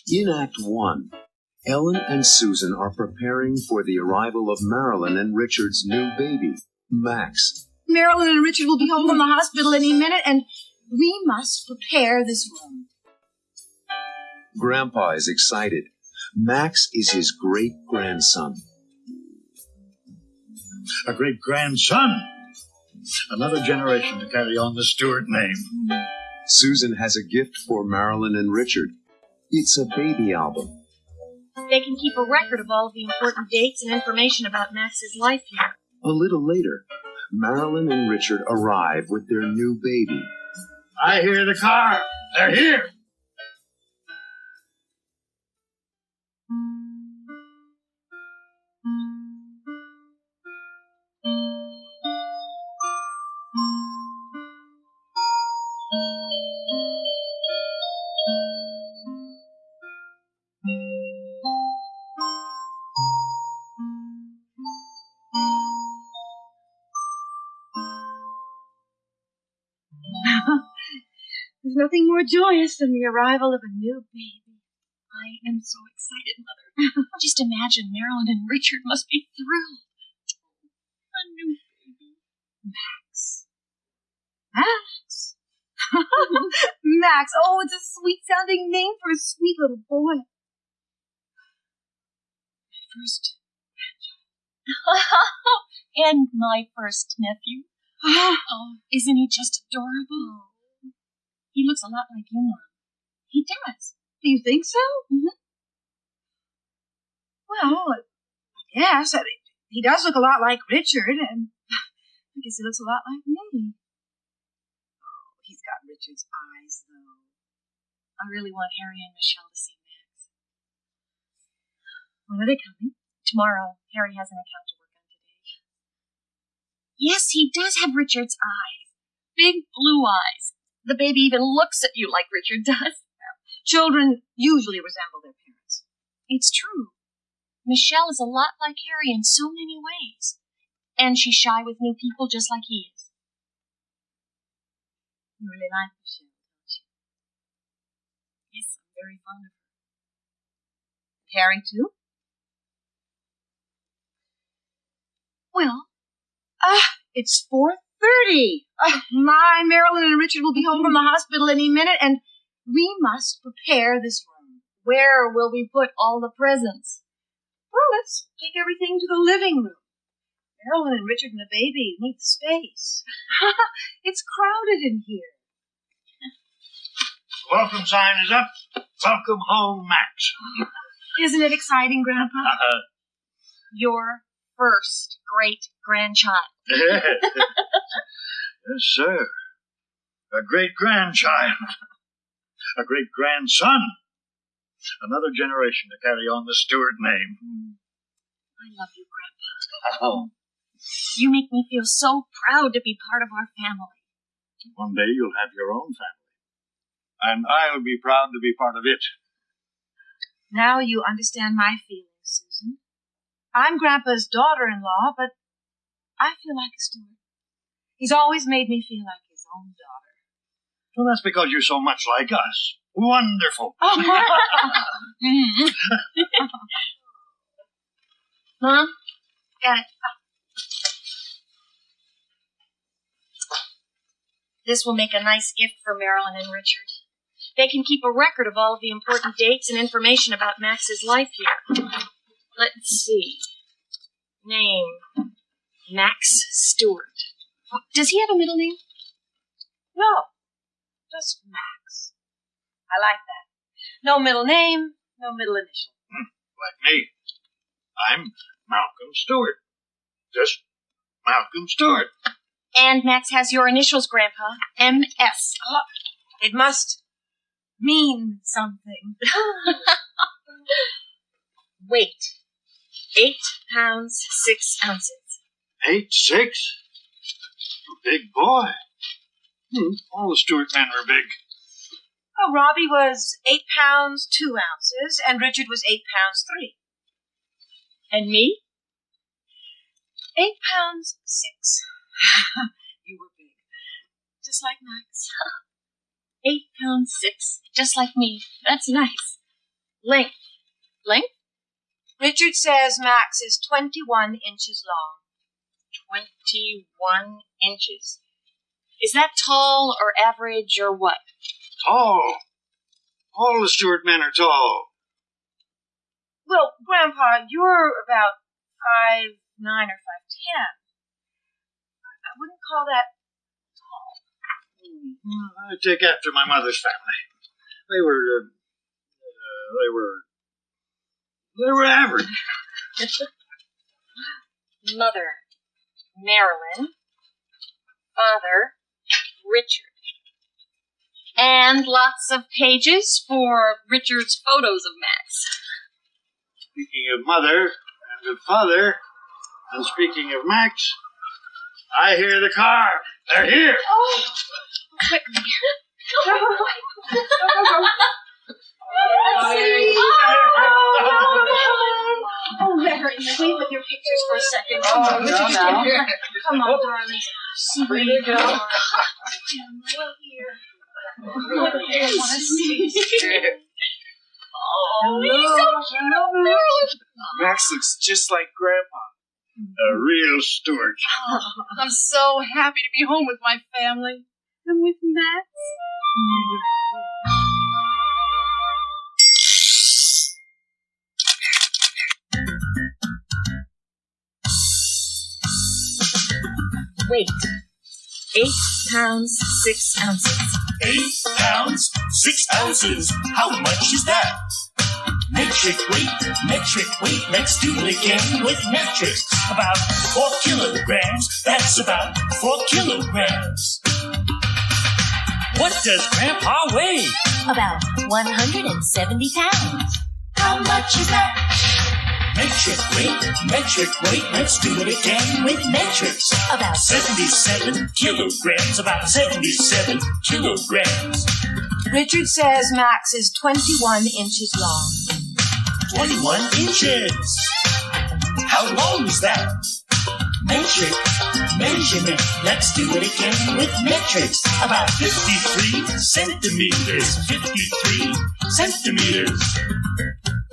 In Act 1, Ellen and Susan are preparing for the arrival of Marilyn and Richard's new baby, Max. Marilyn and Richard will be home from the hospital any minute, and we must prepare this room. Grandpa is excited. Max is his great-grandson. A great-grandson. Another generation to carry on the Stewart name. Susan has a gift for Marilyn and Richard. It's a baby album. They can keep a record of all of the important dates and information about Max's life here. A little later, Marilyn and Richard arrive with their new baby. I hear the car. They're here. There's nothing more joyous than the arrival of a new baby. I am so excited, Mother. Just imagine Marilyn and Richard must be thrilled. A new baby. Max. Max? Max. Oh, it's a sweet-sounding name for a sweet little boy. My first grandchild. And my first nephew. Oh, isn't he just adorable? He looks a lot like you, Mom. He does. Do you think so? Mm-hmm. Well, I guess. He does look a lot like Richard, and I guess he looks a lot like me. Oh, he's got Richard's eyes, though. I really want Harry and Michelle to see Max. When are they coming? Tomorrow. Harry has an account to work on today. Yes, he does have Richard's eyes. Big blue eyes. The baby even looks at you like Richard does. Children usually resemble their parents. It's true. Michelle is a lot like Harry in so many ways. And she's shy with new people just like he is. You really like Michelle, don't you? Yes, I'm very fond of her. Harry, too? Well, it's 4:30. My Marilyn and Richard will be home from the hospital any minute, and we must prepare this room. Where will we put all the presents? Well, let's take everything to the living room. Marilyn and Richard and the baby need the space. It's crowded in here. Welcome sign is up. Welcome home, Max. Isn't it exciting, Grandpa? Your first great-grandchild. Yes, sir. A great-grandchild. A great-grandson. Another generation to carry on the Stewart name. I love you, Grandpa. Oh. You make me feel so proud to be part of our family. One day you'll have your own family. And I'll be proud to be part of it. Now you understand my feelings, Susan. I'm Grandpa's daughter-in-law, but I feel like a Stewart. He's always made me feel like his own daughter. Well, that's because you're so much like us. Wonderful. Mom, got it. This will make a nice gift for Marilyn and Richard. They can keep a record of all of the important dates and information about Max's life here. Let's see. Name, Max Stewart. Does he have a middle name? No, just Max. I like that. No middle name, no middle initial. Like me. I'm Malcolm Stewart. Just Malcolm Stewart. And Max has your initials, Grandpa. M.S. Oh, it must mean something. Weight, 8 pounds, 6 ounces. 8'6"? Big boy. All the Stewart men were big. Oh, Robbie was 8 pounds, 2 ounces, and Richard was 8 pounds, 3. And me? 8 pounds, 6. You were big. Just like Max. 8 pounds, 6. Just like me. That's nice. Length. Length? Richard says Max is 21 inches long. 21 inches. Is that tall or average or what? Tall. All the Stewart men are tall. Well, Grandpa, you're about 5'9" or 5'10". I wouldn't call that tall. I take after my mother's family. They were average. Mother, Marilyn. Father, Richard. And lots of pages for Richard's photos of Max. Speaking of mother and of father, and speaking of Max, I hear the car. They're here. Oh, quickly. Oh, Mary, wait with your pictures for a second. Come on, no, no. Come on, darling. Here you go. Right here. What do you want to see? Oh, he's so cute. Max looks just like Grandpa. A real Stewart. I'm so happy to be home with my family and with Max. Weight. 8 pounds, 6 ounces. 8 pounds, 6 ounces. How much is that? Metric weight. Let's do it again with metrics. About 4 kilograms. That's about 4 kilograms. What does Grandpa weigh? About 170 pounds. How much is that? Metric weight. Let's do it again with metrics. About 77 kilograms. About 77 kilograms. Richard says Max is 21 inches long. 21 inches. How long is that? Metric. Measurement. Let's do it again with metrics. About 53 centimeters. 53 centimeters.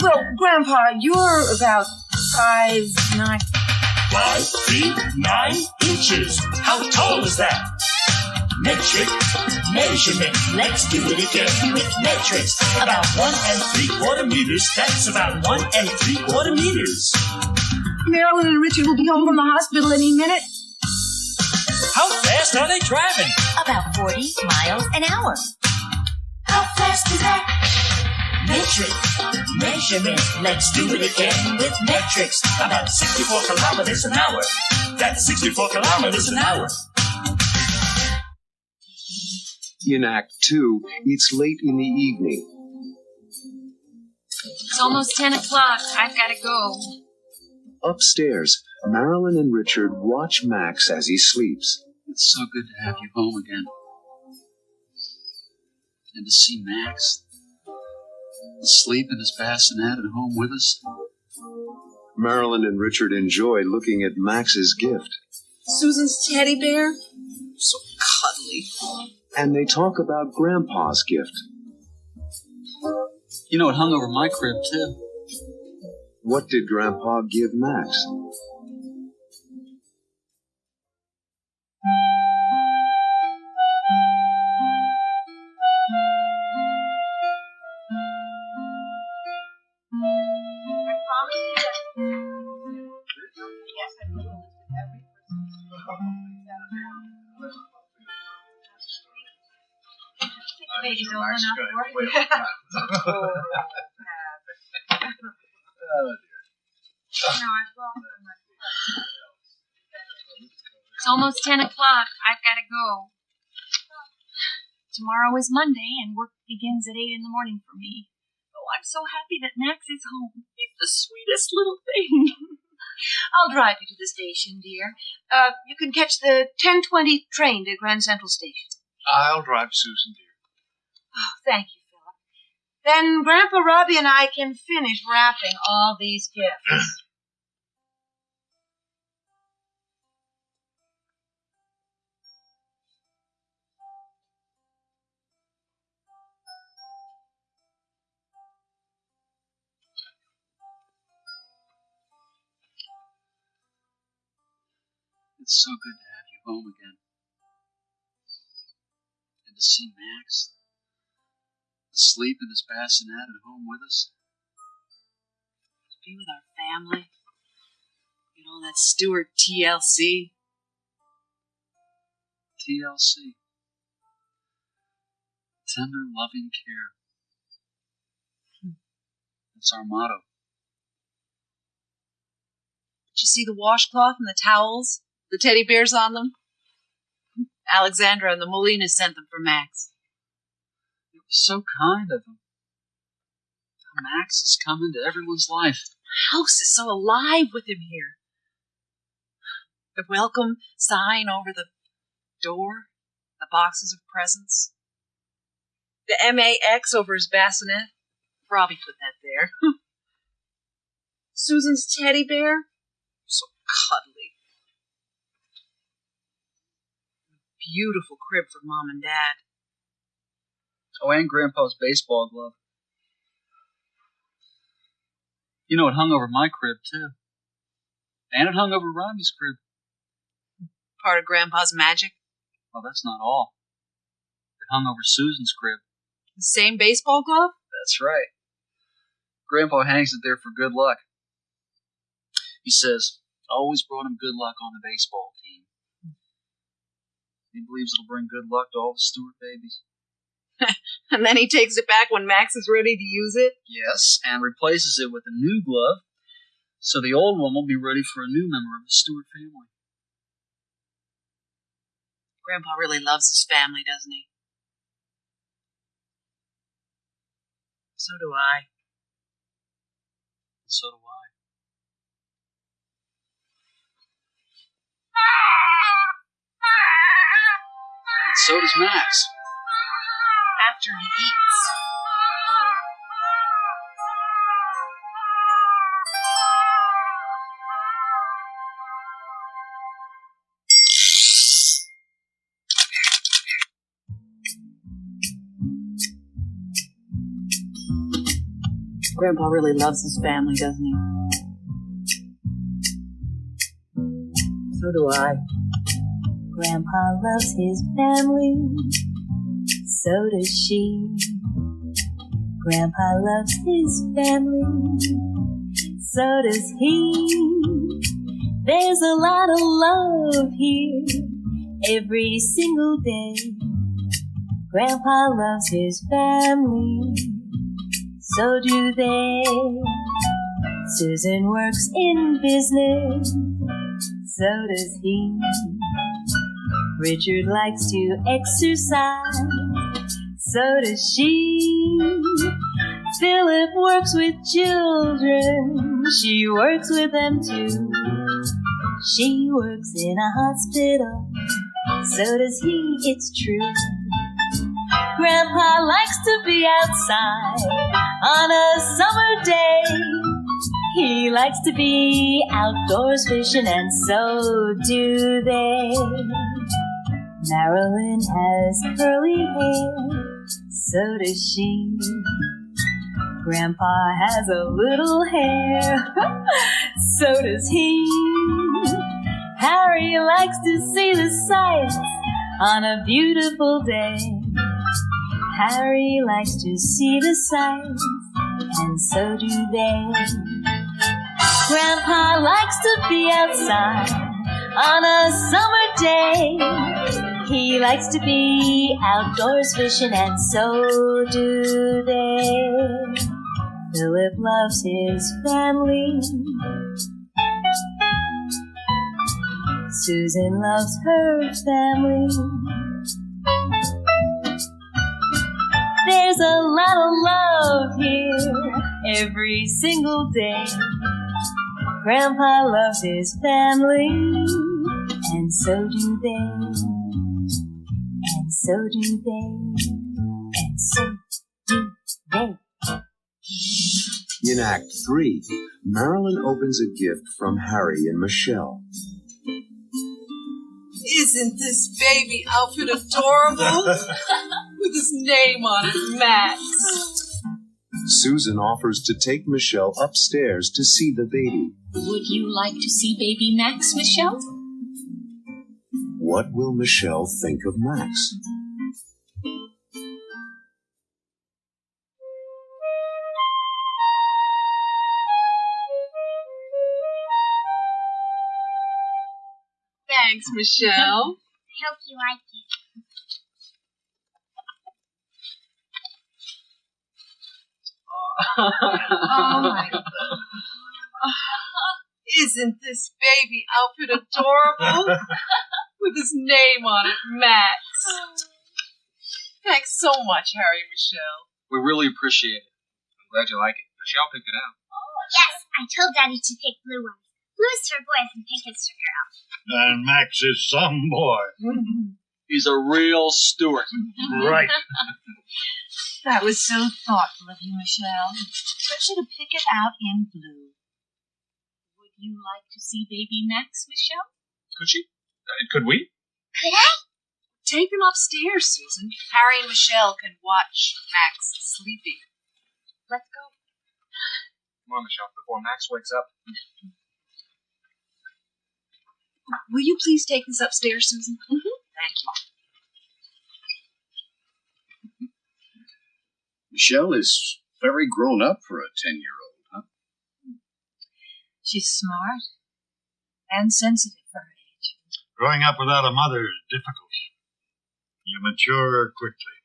Well, Grandpa, you're about 5'9". 5 feet 9 inches. How tall is that? Metric. Measurement. Let's do it again with metrics. About 1 3/4 meters. That's about 1 3/4 meters. Marilyn and Richard will be home from the hospital any minute. How fast are they driving? about 40 miles an hour. How fast is that? Metric. Measurement. Let's do it again with metrics. About 64 kilometers an hour. That's 64 kilometers an hour. In Act 2, it's late in the evening. It's almost 10 o'clock. I've got to go. Upstairs, Marilyn and Richard watch Max as he sleeps. It's so good to have you home again. And to see Max asleep in his bassinet at home with us. Marilyn and Richard enjoy looking at Max's gift. Susan's teddy bear. So cuddly. And they talk about Grandpa's gift. You know, it hung over my crib, too. What did Grandpa give Max? Baby's old enough for it. It's almost 10 o'clock. I've got to go. Tomorrow is Monday, and work begins at 8 in the morning for me. Oh, I'm so happy that Max is home. He's the sweetest little thing. I'll drive you to the station, dear. You can catch the 10:20 train to Grand Central Station. I'll drive Susan, dear. Oh, thank you, Philip. Then Grandpa Robbie and I can finish wrapping all these gifts. It's so good to have you home again. And to see Max asleep in his bassinet at home with us. To be with our family. You know, that Stewart TLC. TLC. Tender, loving care. That's our motto. Did you see the washcloth and the towels? The teddy bears on them? Alexandra and the Molinas sent them for Max. It was so kind of him. Max has come into everyone's life. The house is so alive with him here. The welcome sign over the door, the boxes of presents, the MAX over his bassinet. Robbie put that there. Susan's teddy bear, so cuddly. Beautiful crib for Mom and Dad. Oh, and Grandpa's baseball glove. You know, it hung over my crib, too. And it hung over Robbie's crib. Part of Grandpa's magic. Well, that's not all. It hung over Susan's crib. The same baseball glove? That's right. Grandpa hangs it there for good luck. He says, always brought him good luck on the baseball team. He believes it'll bring good luck to all the Stewart babies. And then he takes it back when Max is ready to use it? Yes, and replaces it with a new glove, so the old one will be ready for a new member of the Stewart family. Grandpa really loves his family, doesn't he? So do I. So do I. And so does Max. After he eats. Grandpa really loves his family, doesn't he? So do I. Grandpa loves his family. So does she. Grandpa loves his family. So does he. There's a lot of love here every single day. Grandpa loves his family. So do they. Susan works in business. So does he. Richard likes to exercise. So does she. Philip works with children. She works with them too. She works in a hospital. So does he, it's true. Grandpa likes to be outside on a summer day. He likes to be outdoors fishing, and so do they. Marilyn has curly hair, so does she. Grandpa has a little hair, so does he. Harry likes to see the sights on a beautiful day. Harry likes to see the sights, and so do they. Grandpa likes to be outside on a summer day. He likes to be outdoors fishing, and so do they. Philip loves his family. Susan loves her family. There's a lot of love here every single day. Grandpa loves his family, and so do they. And so do they. And so do they. In Act 3, Marilyn opens a gift from Harry and Michelle. Isn't this baby outfit adorable? With his name on it, Max. Susan offers to take Michelle upstairs to see the baby. Would you like to see baby Max, Michelle? What will Michelle think of Max? Thanks, Michelle. I hope you like it. Oh my God. Isn't this baby outfit adorable? With his name on it, Max. Thanks so much, Harry and Michelle. We really appreciate it. I'm glad you like it. Michelle picked it out. Yes, I told Daddy to pick blue ones. Blue is for boys and pink is for girls. And Max is some boy. He's a real Stuart. Right. That was so thoughtful of you, Michelle. Especially to pick it out in blue. Would you like to see baby Max, Michelle? Could she? Could we? Could I? Take them upstairs, Susan. Harry and Michelle can watch Max sleeping. Let's go. Come on, Michelle, before Max wakes up. Will you please take this upstairs, Susan? Mm-hmm. Thank you. Michelle is very grown up for a 10-year-old, huh? She's smart and sensitive for her age. Growing up without a mother is difficult. You mature quickly.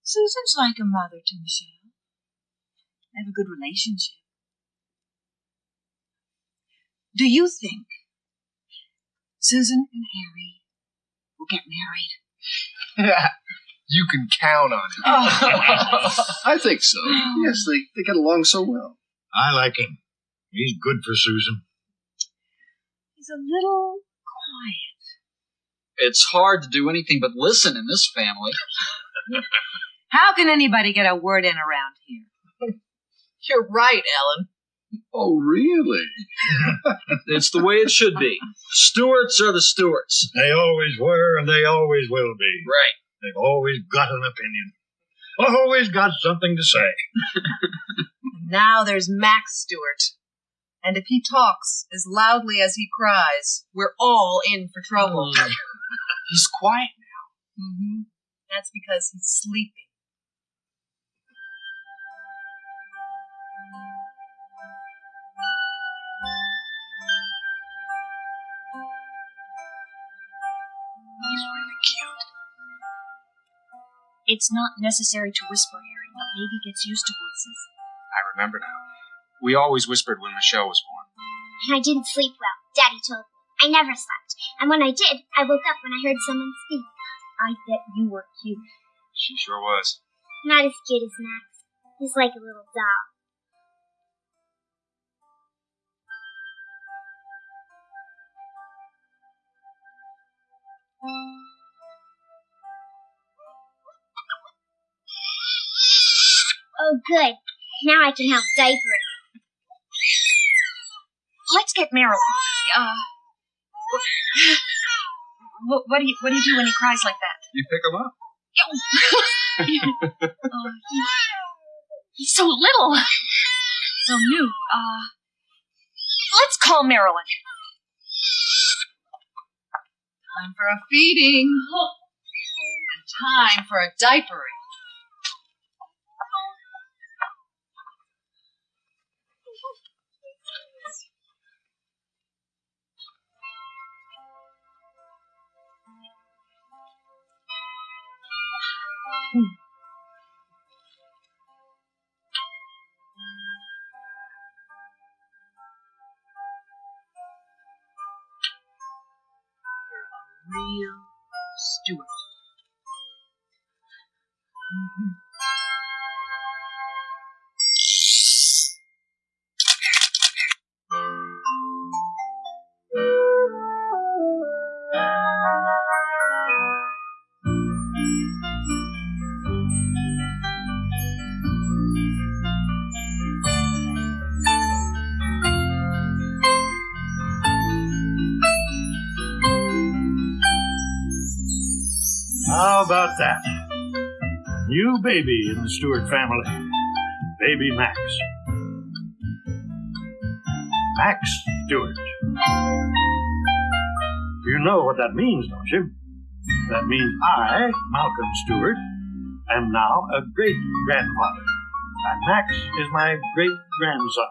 Susan's like a mother to Michelle. They have a good relationship. Do you think Susan and Harry will get married? You can count on it. I think so. Yes, they get along so well. I like him. He's good for Susan. He's a little quiet. It's hard to do anything but listen in this family. How can anybody get a word in around here? You're right, Ellen. Oh, really? It's the way it should be. The Stuarts are the Stuarts. They always were, and they always will be. Right. They've always got an opinion. Always got something to say. Now there's Max Stewart. And if he talks as loudly as he cries, we're all in for trouble. He's quiet now. Mm-hmm. That's because he's sleeping. He's really cute. It's not necessary to whisper, Harry. A baby gets used to voices. I remember now. We always whispered when Michelle was born. And I didn't sleep well. Daddy told me. I never slept. And when I did, I woke up when I heard someone speak. I bet you were cute. She sure was. Not as cute as Max. He's like a little doll. Oh, good. Now I can help diapering. Let's get Marilyn. What do you do when he cries like that? You pick him up. He's so little. So new. Let's call Marilyn. Time for a feeding. And time for a diapering. Real Stuart. Mm-hmm. How about that? New baby in the Stewart family. Baby Max. Max Stewart. You know what that means, don't you? That means I, Malcolm Stewart, am now a great-grandfather, and Max is my great-grandson.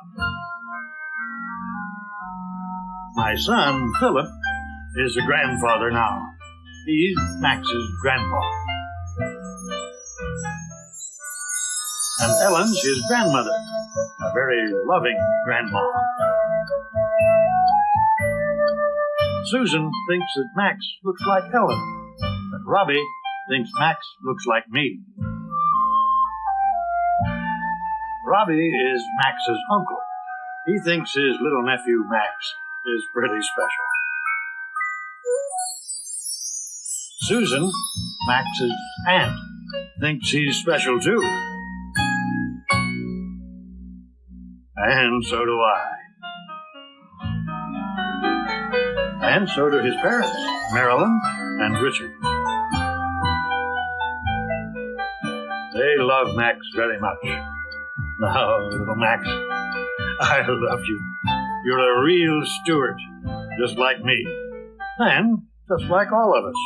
My son, Philip, is a grandfather now. He's Max's grandpa. And Ellen's his grandmother, a very loving grandma. Susan thinks that Max looks like Ellen, but Robbie thinks Max looks like me. Robbie is Max's uncle. He thinks his little nephew Max is pretty special. Susan, Max's aunt, thinks he's special too. And so do I. And so do his parents, Marilyn and Richard. They love Max very much. Now, little Max, I love you. You're a real Stewart, just like me. And just like all of us.